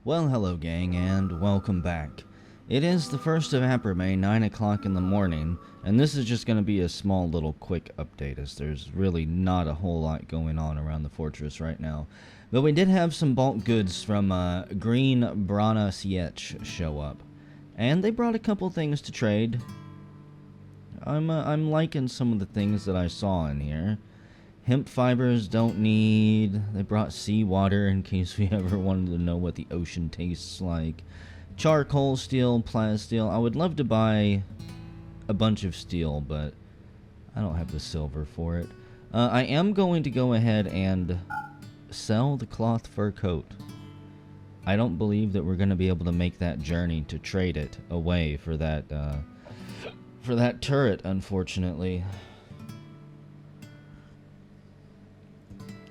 Well, hello gang, and welcome back. It is the 1st of April, 9 o'clock in the morning, and this is just going to be a small little quick update, as there's really not a whole lot going on around the fortress right now. But we did have some bulk goods from Green Brana Sietch show up, and they brought a couple things to trade. I'm liking some of the things that I saw in here. Hemp fibers don't need. They brought seawater in case we ever wanted to know what the ocean tastes like. Charcoal steel, plasteel. I would love to buy a bunch of steel, but I don't have the silver for it. I am going to go ahead and sell the cloth fur coat. I don't believe that we're going to be able to make that journey to trade it away for that turret, unfortunately.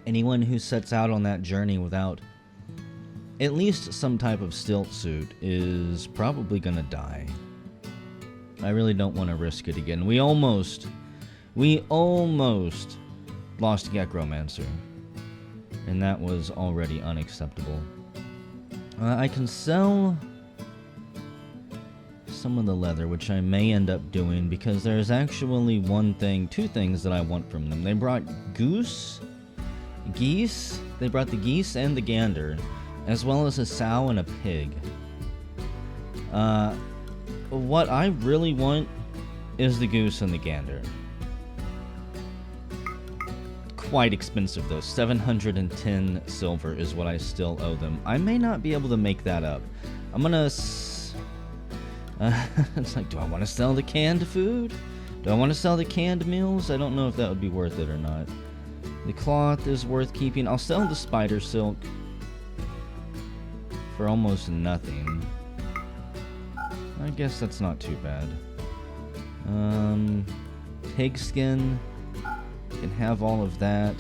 Anyone who sets out on that journey without at least some type of stilt suit is probably gonna die. I really don't want to risk it again. We almost lost Gekromancer, and that was already unacceptable. I can sell some of the leather, which I may end up doing, because there's actually two things that I want from them. They brought geese. They brought the geese and the gander, as well as a sow and a pig. What I really want is the goose and the gander. Quite expensive though. 710 silver is what I still owe them. I may not be able to make that up. I'm gonna it's like, do I want to sell the canned food? Do I want to sell the canned meals? I don't know if that would be worth it or not. The cloth is worth keeping. I'll sell the spider silk for almost nothing. I guess that's not too bad. Pig skin. Can have all of that.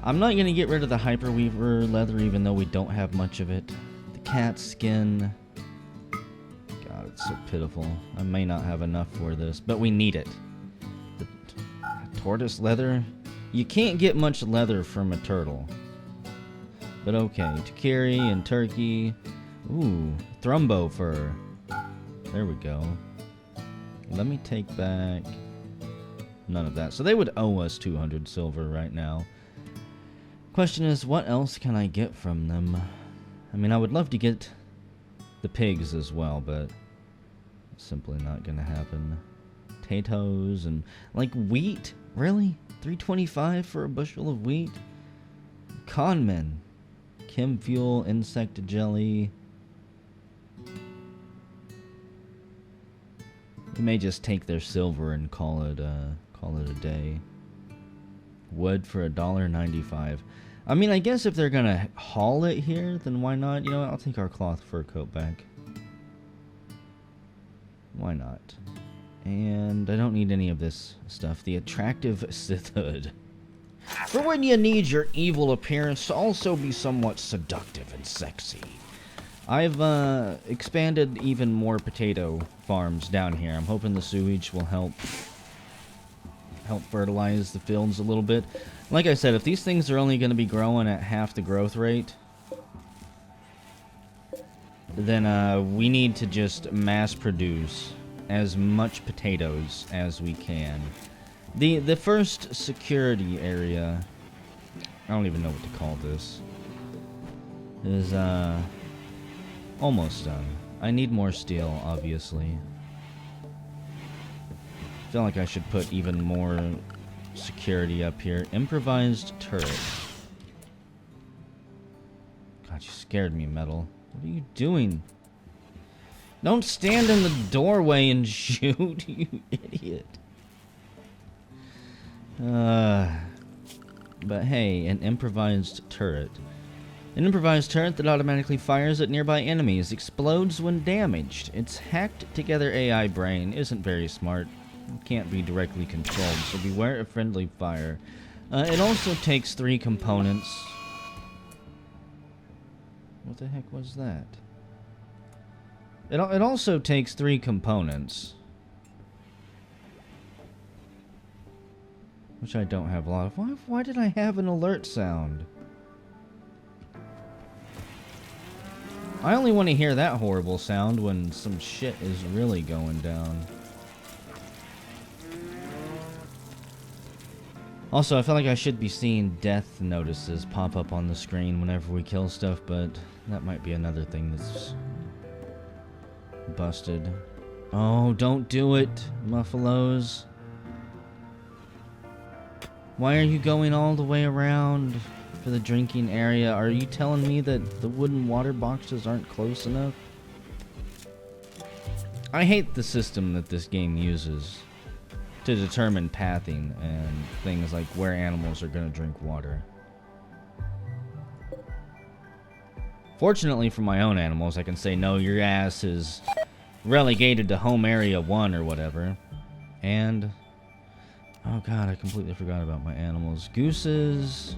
I'm not going to get rid of the hyperweaver leather, even though we don't have much of it. The cat skin. God, it's so pitiful. I may not have enough for this, but we need it. The tortoise leather. You can't get much leather from a turtle. But okay, to carry and turkey. Ooh, thrumbo fur. There we go. Let me take back none of that. So they would owe us 200 silver right now. Question is, what else can I get from them? I mean, I would love to get the pigs as well, but it's simply not going to happen. Potatoes and, like, wheat? Really? 325 for a bushel of wheat? Conmen. Chem fuel, insect jelly. We may just take their silver and call it a day. Wood for $1.95. I mean, I guess if they're gonna haul it here, then why not? You know what? I'll take our cloth fur coat back. Why not? And I don't need any of this stuff. The attractive Sith hood. For when you need your evil appearance to also be somewhat seductive and sexy. I've expanded even more potato farms down here. I'm hoping the sewage will help fertilize the fields a little bit. Like I said, if these things are only going to be growing at half the growth rate, then we need to just mass produce as much potatoes as we can. The first security area, I don't even know what to call this, is almost done. I need more steel, obviously. I feel like I should put even more security up here. Improvised turret. God, you scared me, Metal. What are you doing? Don't stand in the doorway and shoot, you idiot. But hey, an improvised turret. An improvised turret that automatically fires at nearby enemies, explodes when damaged. Its hacked together AI brain isn't very smart. It can't be directly controlled, so beware of friendly fire. It also takes 3 components. What the heck was that? It also takes 3 components, which I don't have a lot of. Why did I have an alert sound? I only want to hear that horrible sound when some shit is really going down. Also, I feel like I should be seeing death notices pop up on the screen whenever we kill stuff, but that might be another thing that's busted. Oh, don't do it, Muffalos. Why are you going all the way around for the drinking area? Are you telling me that the wooden water boxes aren't close enough? I hate the system that this game uses to determine pathing and things like where animals are going to drink water. Fortunately for my own animals, I can say, no, your ass is relegated to home area 1 or whatever. And, oh god, I completely forgot about my animals. Gooses,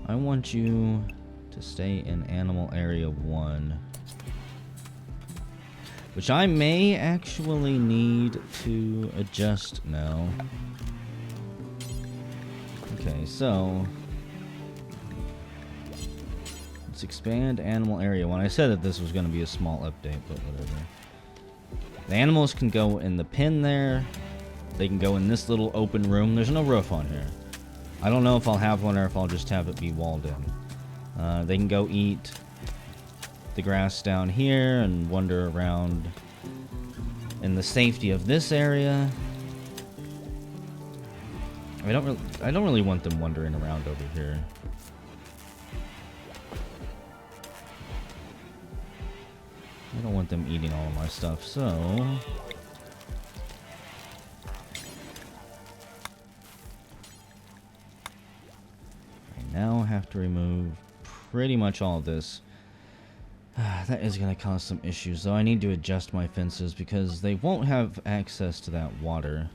I want you to stay in animal area 1. Which I may actually need to adjust now. Okay, so let's expand animal area 1. I said that this was going to be a small update, but whatever. The animals can go in the pen there. They can go in this little open room. There's no roof on here. I don't know if I'll have one or if I'll just have it be walled in. They can go eat the grass down here and wander around in the safety of this area. I don't really want them wandering around over here. I don't want them eating all of my stuff, so I now have to remove pretty much all of this. That is going to cause some issues, though. I need to adjust my fences because they won't have access to that water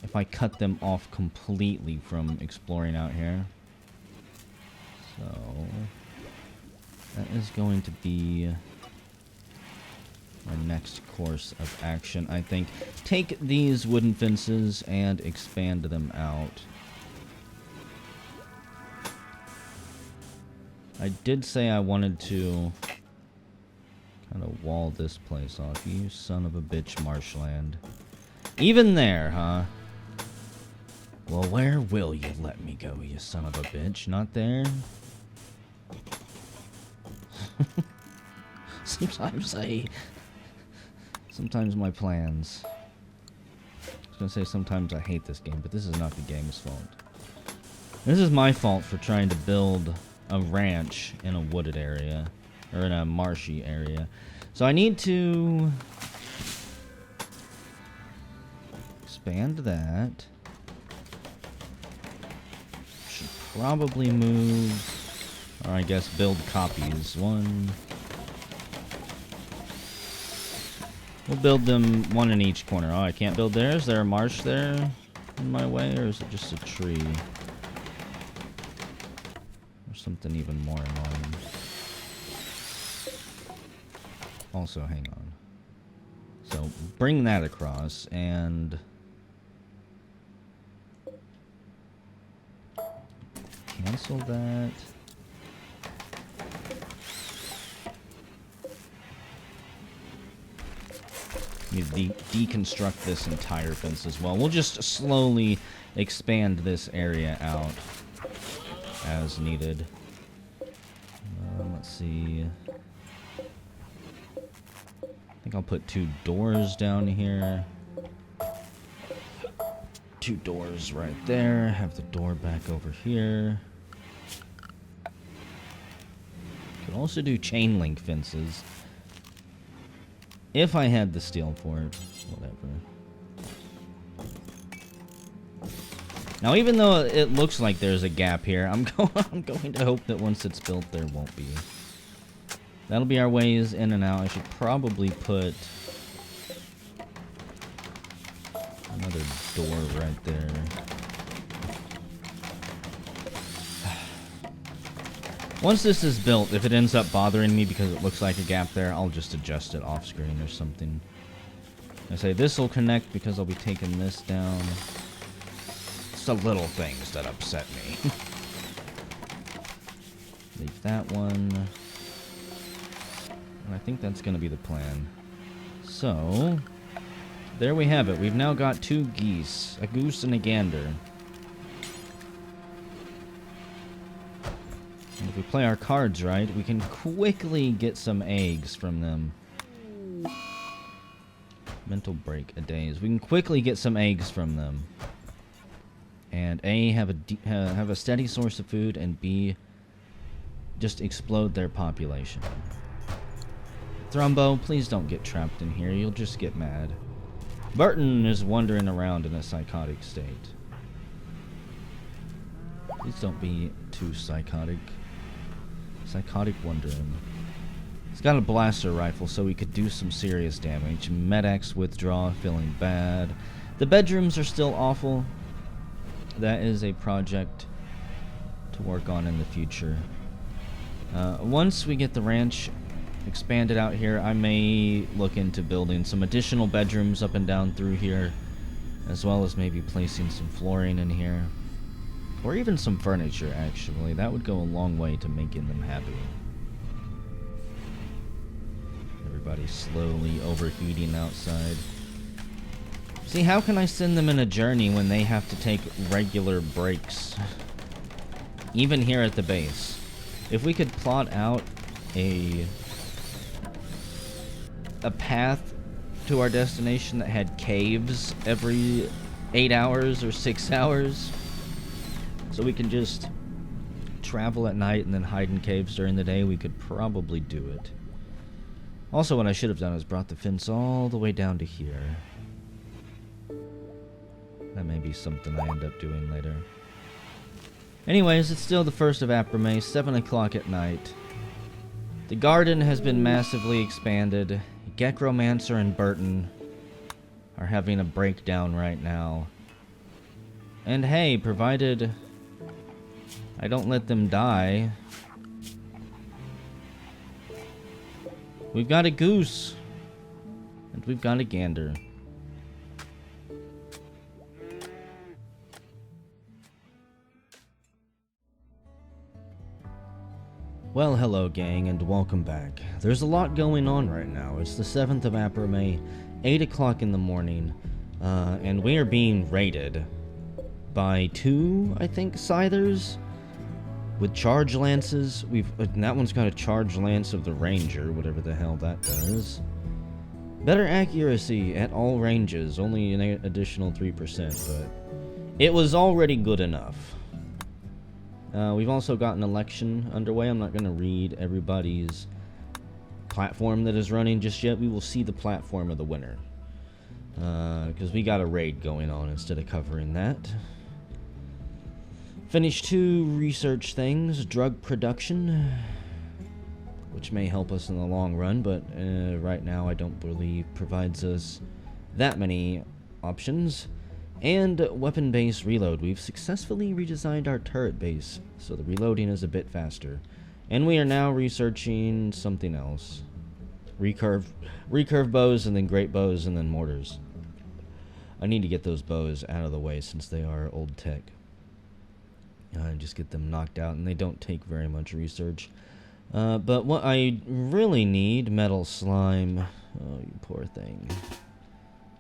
if I cut them off completely from exploring out here. So that is going to be my next course of action, I think. Take these wooden fences and expand them out. I did say I wanted to kind of wall this place off. You son of a bitch, marshland. Even there, huh? Well, where will you let me go, you son of a bitch? Not there? Sometimes my plans. I was gonna say sometimes I hate this game, but this is not the game's fault. This is my fault for trying to build a ranch in a wooded area, or in a marshy area. So I need to expand that. Should probably move, or I guess build copies. One. We'll build them one in each corner. Oh, I can't build there? Is there a marsh there in my way, or is it just a tree? Something even more annoying. Also, hang on. So, bring that across, and cancel that. Need to deconstruct this entire fence as well. We'll just slowly expand this area out as needed. Let's see. I think I'll put 2 doors down here. 2 doors right there. Have the door back over here. Could also do chain link fences. If I had the steel for it. Whatever. Now, even though it looks like there's a gap here, I'm going to hope that once it's built, there won't be. That'll be our ways in and out. I should probably put another door right there. Once this is built, if it ends up bothering me because it looks like a gap there, I'll just adjust it off screen or something. I say this will connect because I'll be taking this down. It's the little things that upset me. Leave that one. And I think that's going to be the plan. So, there we have it. We've now got 2 geese. A goose and a gander. And if we play our cards right, we can quickly get some eggs from them. Mental break a days. We can quickly get some eggs from them. And A, have a steady source of food, and B, just explode their population. Thrumbo, please don't get trapped in here. You'll just get mad. Burton is wandering around in a psychotic state. Please don't be too psychotic. Psychotic wandering. He's got a blaster rifle, so he could do some serious damage. Medax withdraw, feeling bad. The bedrooms are still awful. That is a project to work on in the future. Once we get the ranch expanded out here, I may look into building some additional bedrooms up and down through here, as well as maybe placing some flooring in here. Or even some furniture, actually. That would go a long way to making them happy. Everybody's slowly overheating outside. See, how can I send them in a journey when they have to take regular breaks? Even here at the base. If we could plot out a path to our destination that had caves every 8 hours or 6 hours, so we can just travel at night and then hide in caves during the day, we could probably do it. Also, what I should have done is brought the fence all the way down to here. That may be something I end up doing later. Anyways, it's still the 1st of April, 7 o'clock at night. The garden has been massively expanded. Gekromancer and Burton are having a breakdown right now. And hey, provided I don't let them die, we've got a goose. And we've got a gander. Well, hello gang, and welcome back. There's a lot going on right now. It's the 7th of April, 8 o'clock in the morning, and we are being raided by 2, I think, scythers with charge lances. And that one's got a charge lance of the ranger, whatever the hell that does. Better accuracy at all ranges, only an additional 3%, but it was already good enough. We've also got an election underway. I'm not going to read everybody's platform that is running just yet. We will see the platform of the winner. Because we got a raid going on instead of covering that. Finished 2 research things. Drug production, which may help us in the long run, but right now I don't believe provides us that many options. And weapon base reload. We've successfully redesigned our turret base, so the reloading is a bit faster. And we are now researching something else. Recurve bows, and then great bows, and then mortars. I need to get those bows out of the way since they are old tech. And just get them knocked out, and they don't take very much research. But what I really need, metal slime. Oh, you poor thing.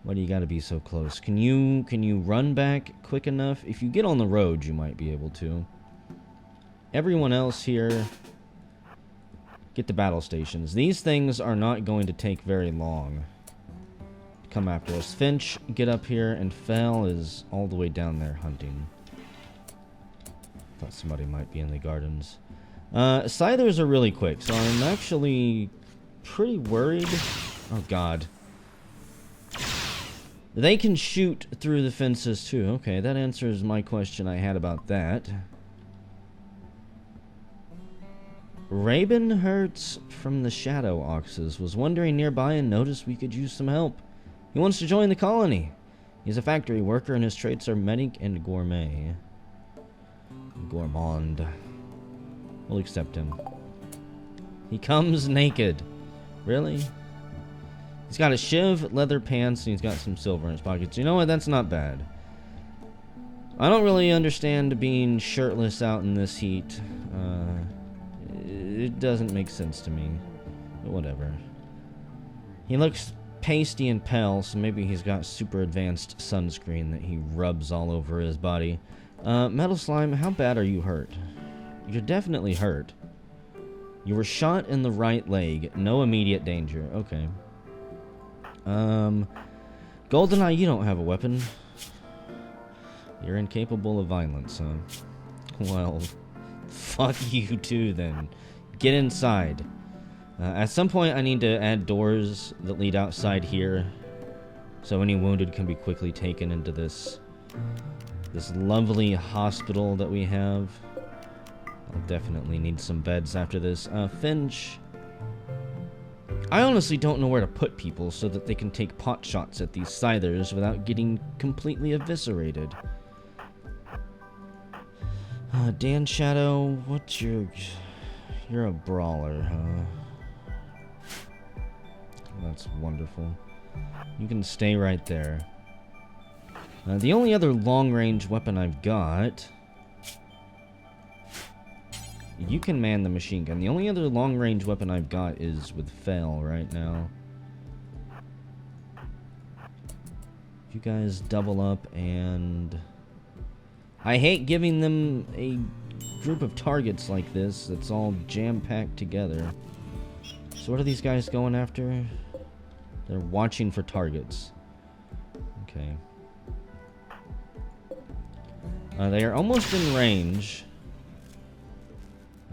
Why do you gotta be so close? Can you run back quick enough? If you get on the road, you might be able to. Everyone else here, get to battle stations. These things are not going to take very long to come after us. Finch, get up here, and Fell is all the way down there hunting. Thought somebody might be in the gardens. Scythers are really quick, so I'm actually pretty worried. Oh god. They can shoot through the fences too. Okay, that answers my question I had about that. Rabenhertz from the Shadow Oxes was wandering nearby and noticed we could use some help. He wants to join the colony. He's a factory worker and his traits are medic and gourmet. Gourmand. We'll accept him. He comes naked. Really? He's got a shiv, leather pants, and he's got some silver in his pockets. You know what? That's not bad. I don't really understand being shirtless out in this heat. It doesn't make sense to me. Whatever. He looks pasty and pale, so maybe he's got super advanced sunscreen that he rubs all over his body. Metal Slime, how bad are you hurt? You're definitely hurt. You were shot in the right leg. No immediate danger. Okay. Goldeneye, you don't have a weapon. You're incapable of violence, huh? Well, fuck you too, then. Get inside. At some point, I need to add doors that lead outside here, so any wounded can be quickly taken into this lovely hospital that we have. I'll definitely need some beds after this. Finch. I honestly don't know where to put people so that they can take pot shots at these scythers without getting completely eviscerated. Dan Shadow, what's your... You're a brawler, huh? That's wonderful. You can stay right there. The only other long-range weapon I've got... You can man the machine gun. The only other long-range weapon I've got is with Fail right now. If you guys double up and... I hate giving them a group of targets like this that's all jam-packed together. So what are these guys going after? They're watching for targets. Okay. They are almost in range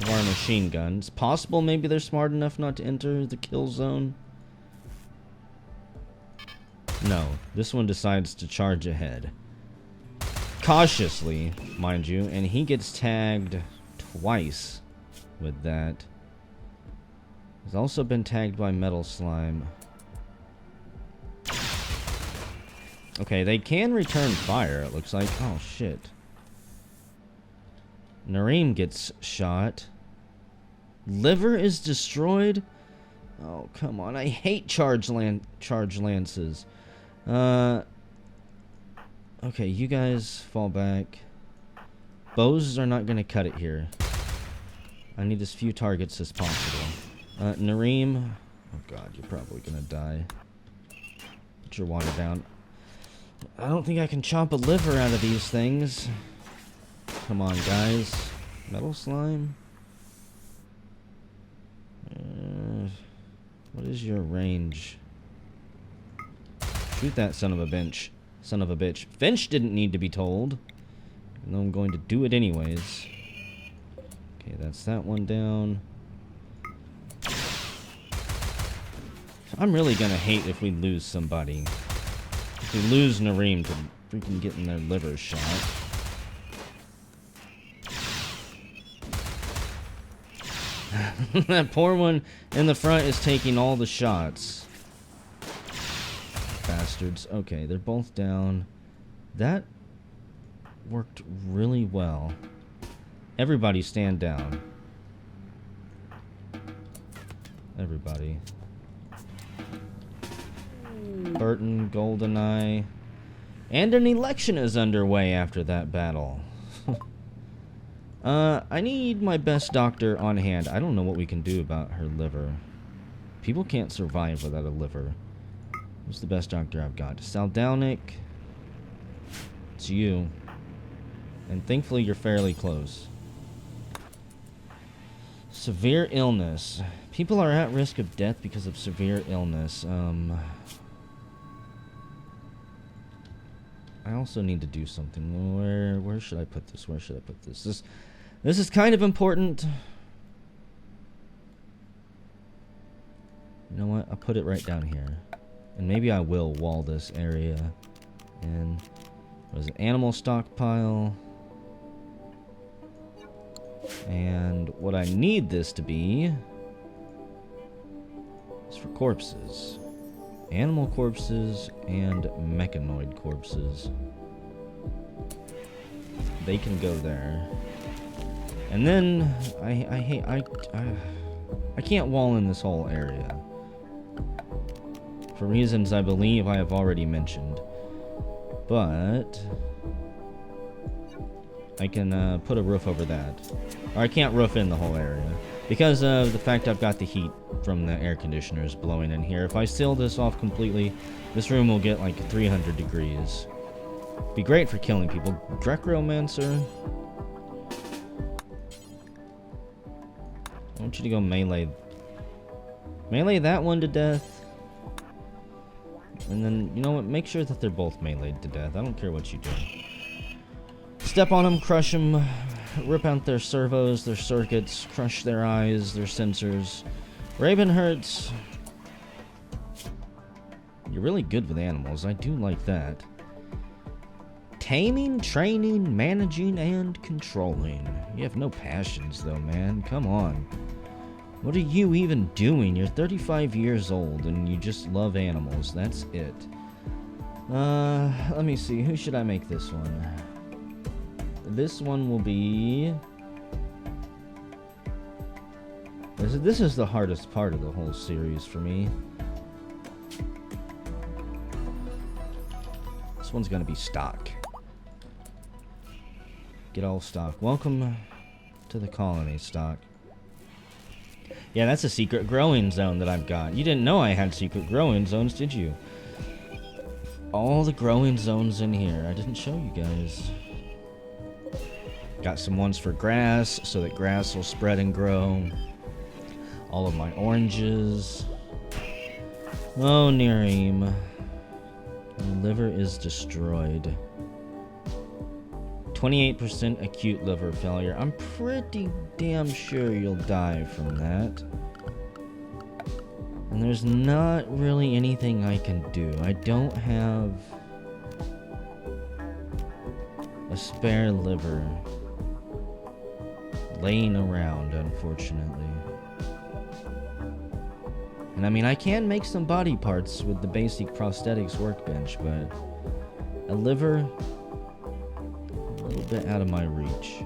of our machine guns. Possible maybe they're smart enough not to enter the kill zone. No, this one decides to charge ahead. Cautiously, mind you, and he gets tagged twice with that. He's also been tagged by Metal Slime. Okay, they can return fire, it looks like. Oh, shit. Nareem gets shot. Liver is destroyed? Oh, come on. I hate charge lances. Okay, you guys fall back. Bows are not going to cut it here. I need as few targets as possible. Nareem. Oh, God, you're probably going to die. Put your water down. I don't think I can chomp a liver out of these things. Come on, guys. Metal Slime? What is your range? Shoot that son of a bitch. Son of a bitch. Finch didn't need to be told. Even though I'm going to do it anyways. Okay, that's that one down. I'm really gonna hate if we lose somebody. If we lose Nareem to freaking getting their liver shot. That poor one in the front is taking all the shots. Bastards. Okay, they're both down. That worked really well. Everybody stand down. Everybody. Burton, Goldeneye. And an election is underway after that battle. I need my best doctor on hand. I don't know what we can do about her liver. People can't survive without a liver. Who's the best doctor I've got? Saldownik. It's you. And thankfully you're fairly close. Severe illness. People are at risk of death because of severe illness. I also need to do something. Where should I put this? Where should I put this? This is kind of important. You know what? I'll put it right down here. And maybe I will wall this area in. What is it? Animal stockpile. And what I need this to be is for corpses. Animal corpses and mechanoid corpses. They can go there. And then I can't wall in this whole area. For reasons I believe I have already mentioned. But I can put a roof over that. Or I can't roof in the whole area. Because of the fact I've got the heat from the air conditioners blowing in here. If I seal this off completely, this room will get like 300 degrees. Be great for killing people. Necromancer. I want you to go melee. Melee that one to death. And then, you know what? Make sure that they're both meleeed to death. I don't care what you do. Step on them, crush them, rip out their servos, their circuits, crush their eyes, their sensors. Raven hurts. You're really good with animals. I do like that. Taming, training, managing, and controlling. You have no passions, though, man. Come on. What are you even doing? You're 35 years old, and you just love animals. That's it. Let me see. Who should I make this one? This one will be... This is the hardest part of the whole series for me. This one's gonna be stock. Get all stock. Welcome to the colony, stock. Yeah, that's a secret growing zone that I've got. You didn't know I had secret growing zones, did you? All the growing zones in here. I didn't show you guys. Got some ones for grass, so that grass will spread and grow. All of my oranges. Oh, Nerim. My liver is destroyed. 28% acute liver failure. I'm pretty damn sure you'll die from that. And there's not really anything I can do. I don't have a spare liver laying around, unfortunately. And I mean, I can make some body parts with the basic prosthetics workbench, but a liver, a little bit out of my reach.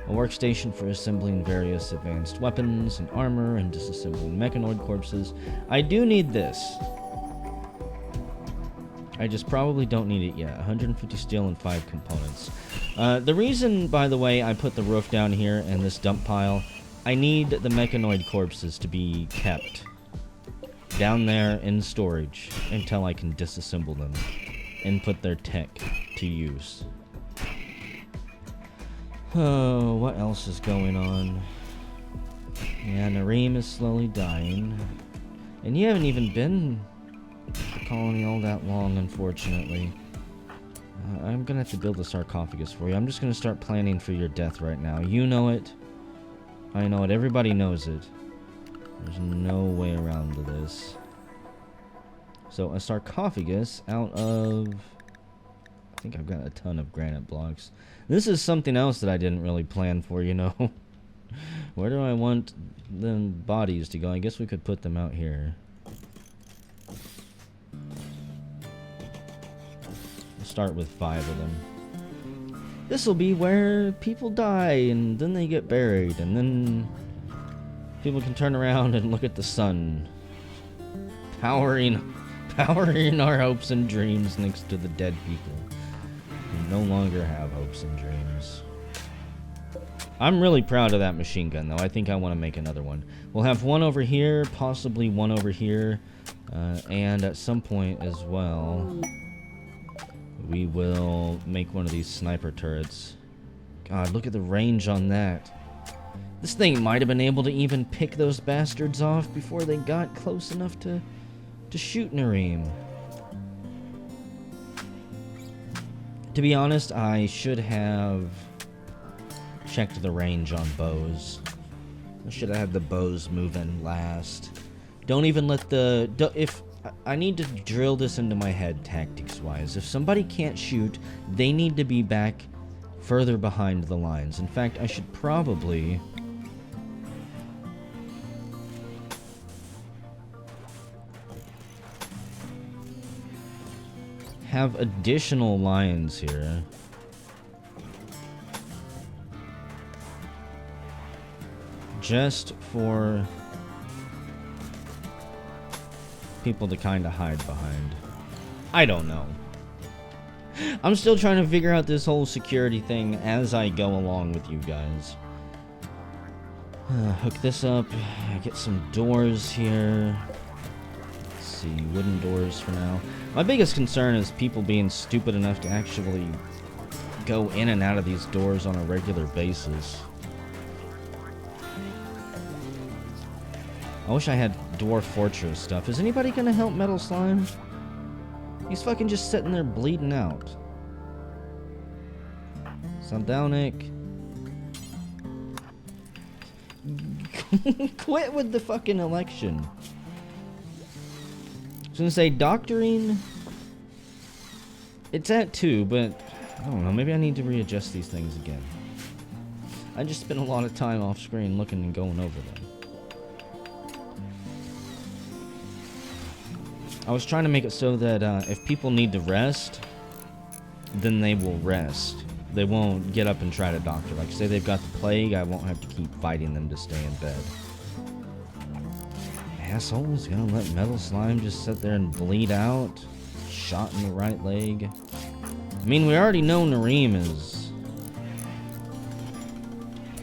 A workstation for assembling various advanced weapons and armor and disassembling mechanoid corpses. I do need this. I just probably don't need it yet. 150 steel and 5 components. The reason, by the way, I put the roof down here and this dump pile, I need the mechanoid corpses to be kept down there in storage until I can disassemble them and put their tech to use. Oh, what else is going on? Yeah, Nerim is slowly dying. And you haven't even been to the colony all that long, unfortunately. I'm gonna have to build a sarcophagus for you. I'm just gonna start planning for your death right now. You know it. I know it. Everybody knows it. There's no way around to this. So, a sarcophagus out of... I think I've got a ton of granite blocks. This is something else that I didn't really plan for, you know. Where do I want the bodies to go? I guess we could put them out here. We'll start with 5 of them. This will be where people die, and then they get buried, and then people can turn around and look at the sun. Powering our hopes and dreams next to the dead people. We no longer have hopes and dreams. I'm really proud of that machine gun, though. I think I want to make another one. We'll have one over here, possibly one over here, and at some point as well, we will make one of these sniper turrets. God, look at the range on that. This thing might have been able to even pick those bastards off before they got close enough to shoot Nerim. To be honest, I should have checked the range on bows. I should have had the bows move in last. Don't even let the... If I need to drill this into my head tactics-wise. If somebody can't shoot, they need to be back further behind the lines. In fact, I should probably... have additional lines here. Just for people to kind of hide behind. I don't know. I'm still trying to figure out this whole security thing as I go along with you guys. Hook this up. Get some doors here. Let's see, wooden doors for now. My biggest concern is people being stupid enough to actually go in and out of these doors on a regular basis. I wish I had Dwarf Fortress stuff. Is anybody gonna help Metal Slime? He's fucking just sitting there bleeding out. Saldownic. Quit with the fucking election. I was gonna say doctoring. It's at 2, but I don't know. Maybe I need to readjust these things again. I just spent a lot of time off screen looking and going over them. I was trying to make it so that if people need to rest, then they will rest. They won't get up and try to doctor. Like, say they've got the plague, I won't have to keep fighting them to stay in bed. Assholes, gonna let Metal Slime just sit there and bleed out? Shot in the right leg. I mean, we already know Nareem is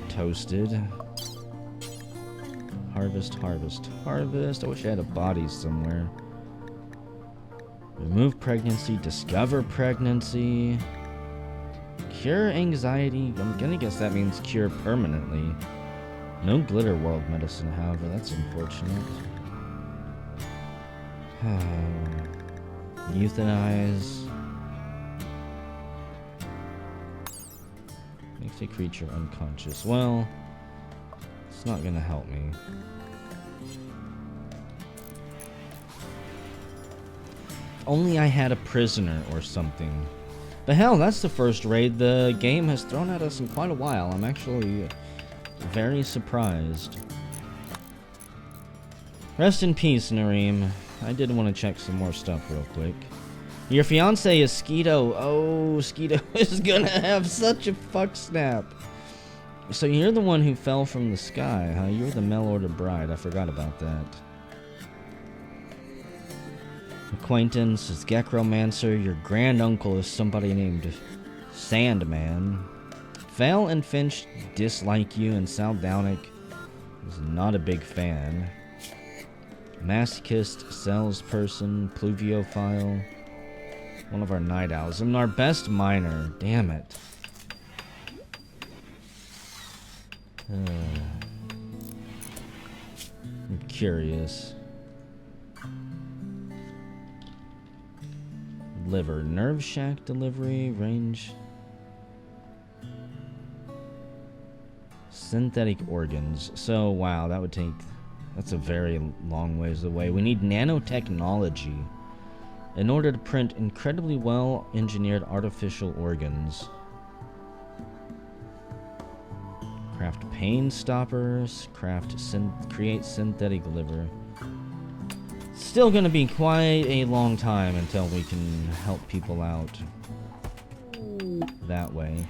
toasted. Harvest, harvest, harvest. I wish I had a body somewhere. Remove pregnancy, discover pregnancy. Cure anxiety. I'm gonna guess that means cure permanently. No glitter world medicine, however, that's unfortunate. Euthanize. Makes a creature unconscious. Well, it's not gonna help me. If only I had a prisoner or something. But hell, that's the first raid the game has thrown at us in quite a while. I'm actually very surprised. Rest in peace, Nareem. I did want to check some more stuff real quick. Your fiance is Skeeto. Oh, Skeeto is gonna have such a fuck snap. So you're the one who fell from the sky, huh? You're the mail-order bride. I forgot about that. Acquaintance is Gekromancer. Your granduncle is somebody named Sandman. Val and Finch dislike you, and Saldownic is not a big fan. Masochist, salesperson, pluviophile. One of our night owls. And our best miner. Damn it. I'm curious. Liver. Nerve shack delivery. Range. Synthetic organs. So, wow, that would take... That's a very long ways away. We need nanotechnology in order to print incredibly well-engineered artificial organs. Craft pain stoppers. Create synthetic liver. Still gonna be quite a long time until we can help people out that way.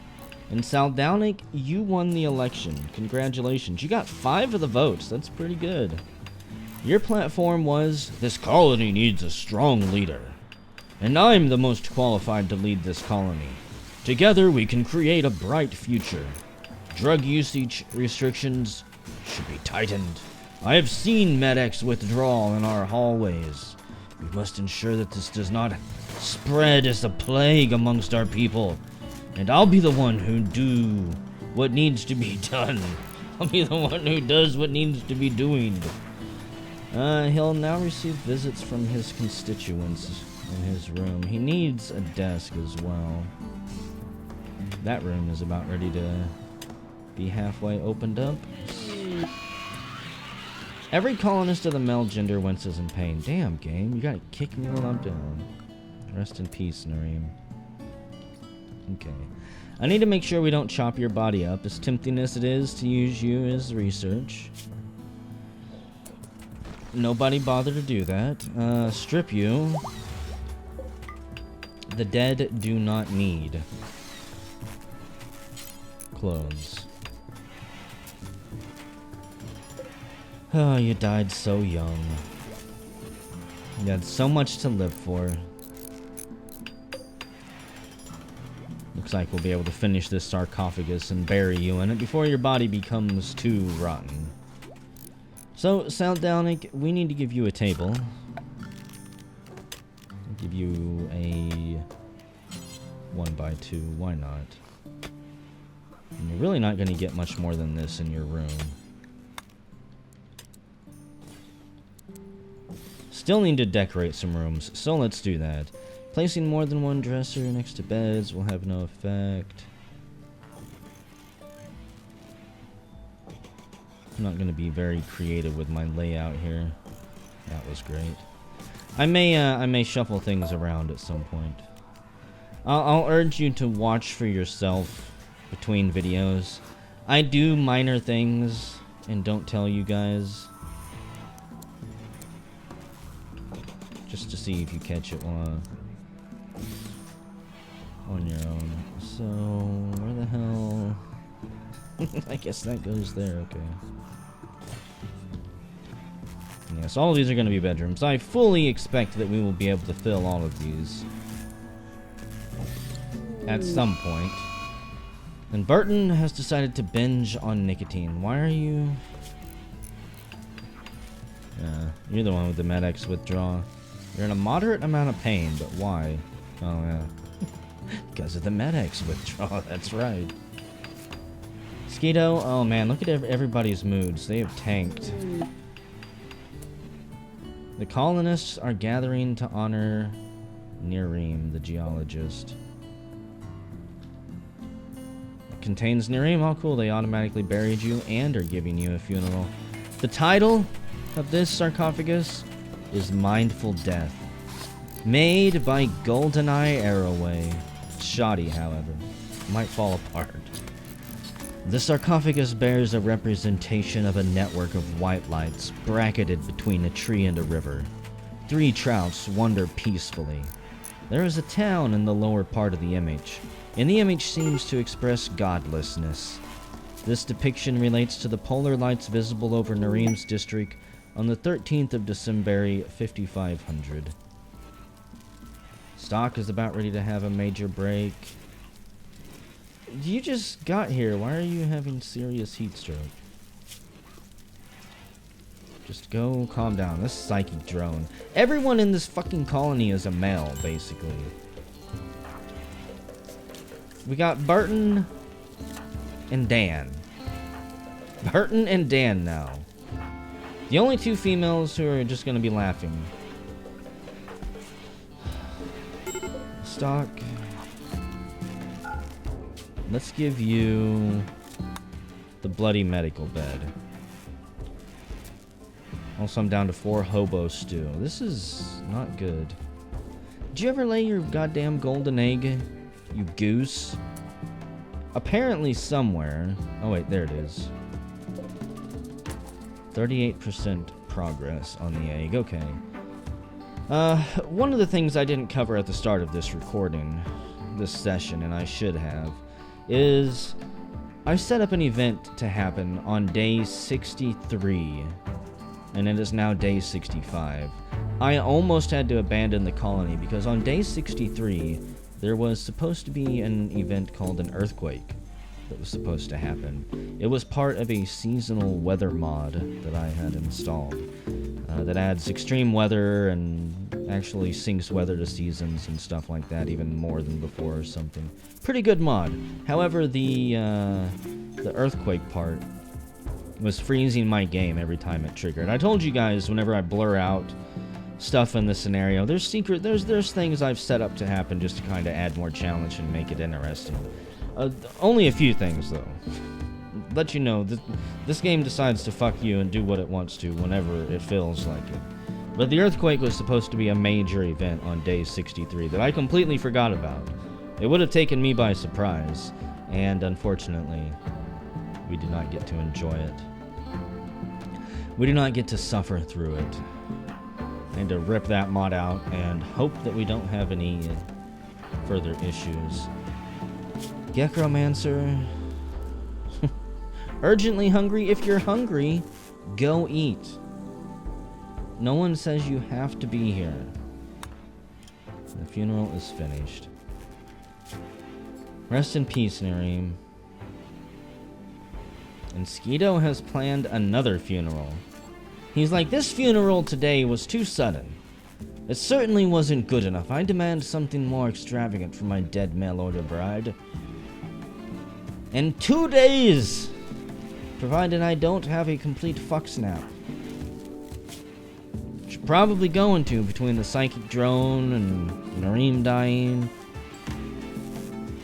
And Saldownic, you won the election. Congratulations. You got 5 of the votes. That's pretty good. Your platform was, this colony needs a strong leader. And I'm the most qualified to lead this colony. Together we can create a bright future. Drug usage restrictions should be tightened. I have seen medics withdrawal in our hallways. We must ensure that this does not spread as a plague amongst our people. And I'll be the one who do what needs to be done. I'll be the one who does what needs to be doing. He'll now receive visits from his constituents in his room. He needs a desk as well. That room is about ready to be halfway opened up. Every colonist of the male gender winces in pain. Damn, game. You gotta kick me when I'm down. Rest in peace, Nareem. Okay. I need to make sure we don't chop your body up, as tempting as it is to use you as research. Nobody bothered to do that. Strip you. The dead do not need clothes. Oh, you died so young. You had so much to live for. Looks like we'll be able to finish this sarcophagus and bury you in it before your body becomes too rotten. So, Saldownic, we need to give you a table. I'll give you a 1x2, why not? And you're really not going to get much more than this in your room. Still need to decorate some rooms, so let's do that. Placing more than one dresser next to beds will have no effect. I'm not going to be very creative with my layout here. That was great. I may shuffle things around at some point. I'll urge you to watch for yourself between videos. I do minor things and don't tell you guys. Just to see if you catch it on your own. So, where the hell? I guess that goes there, okay. Yes, all of these are going to be bedrooms. I fully expect that we will be able to fill all of these at some point. And Burton has decided to binge on nicotine. Why are you... Yeah, you're the one with the Med-X withdrawal. You're in a moderate amount of pain, but why? Oh, yeah. Because of the Med-X withdrawal, that's right. Skeeto, oh man, look at everybody's moods. They have tanked. The colonists are gathering to honor Nirim, the geologist. It contains Nirim, oh cool, they automatically buried you and are giving you a funeral. The title of this sarcophagus is Mindful Death. Made by GoldenEye Arrowway. Shoddy, however. Might fall apart. The sarcophagus bears a representation of a network of white lights bracketed between a tree and a river. 3 trouts wander peacefully. There is a town in the lower part of the image, and the image seems to express godlessness. This depiction relates to the polar lights visible over Nareem's district on the 13th of December, 5500. Stock is about ready to have a major break. You just got here. Why are you having serious heat stroke? Just go calm down. This psychic drone. Everyone in this fucking colony is a male, basically. We got Burton and Dan. Burton and Dan now. The only 2 females who are just going to be laughing. Stock. Let's give you the bloody medical bed. Also, I'm down to 4 hobo stew. This is not good. Did you ever lay your goddamn golden egg, you goose? Apparently somewhere. Oh wait, there it is. 38% progress on the egg. Okay. One of the things I didn't cover at the start of this recording, this session, and I should have, is I set up an event to happen on day 63, and it is now day 65. I almost had to abandon the colony because on day 63 there was supposed to be an event called an earthquake that was supposed to happen. It was part of a seasonal weather mod that I had installed that adds extreme weather and actually syncs weather to seasons and stuff like that even more than before or something. Pretty good mod. However, the earthquake part was freezing my game every time it triggered. I told you guys whenever I blur out stuff in the scenario, there's things I've set up to happen just to kind of add more challenge and make it interesting. Only a few things though. Let you know that this game decides to fuck you and do what it wants to whenever it feels like it. But the earthquake was supposed to be a major event on day 63 that I completely forgot about. It would have taken me by surprise, and unfortunately, we did not get to enjoy it. We do not get to suffer through it. I need to rip that mod out and hope that we don't have any further issues. Gekromancer. Urgently hungry. If you're hungry, go eat. No one says you have to be here. The funeral is finished. Rest in peace, Nareem. And Skeeto has planned another funeral. He's like, this funeral today was too sudden. It certainly wasn't good enough. I demand something more extravagant for my dead mail-order bride. In 2 days! Provided I don't have a complete fuck snap. Which I'm probably going to between the psychic drone and Nareem dying.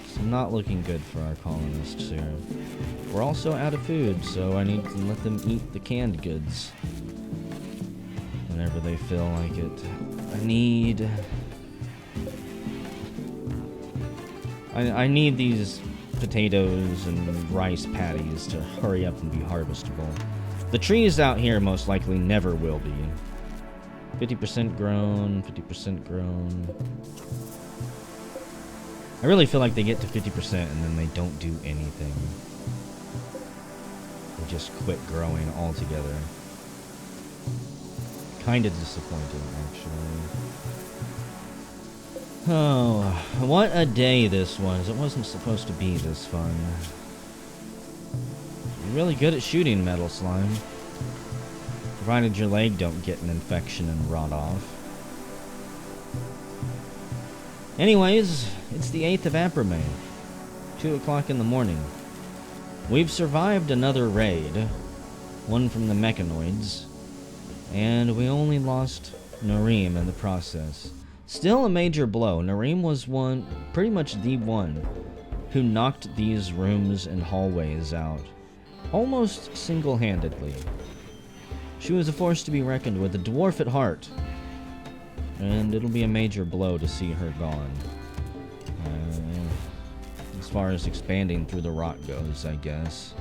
It's not looking good for our colonists here. We're also out of food, so I need to let them eat the canned goods whenever they feel like it. I need these potatoes and rice patties to hurry up and be harvestable. The trees out here most likely never will be. 50% grown, 50% grown. I really feel like they get to 50% and then they don't do anything. They just quit growing altogether. Kind of disappointing, actually. Oh, what a day this was. It wasn't supposed to be this fun. You're really good at shooting, Metal Slime. Provided your leg don't get an infection and rot off. Anyways, it's the 8th of April, 2 o'clock in the morning. We've survived another raid, one from the mechanoids, and we only lost Nareem in the process. Still a major blow. Nareem was pretty much the one, who knocked these rooms and hallways out, almost single-handedly. She was a force to be reckoned with, a dwarf at heart, and it'll be a major blow to see her gone. As far as expanding through the rock goes, I guess.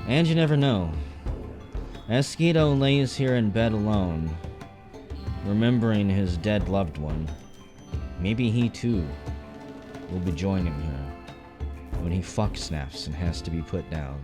And you never know. As Skeeto lays here in bed alone, remembering his dead loved one, maybe he too will be joining her when he fuck snaps and has to be put down.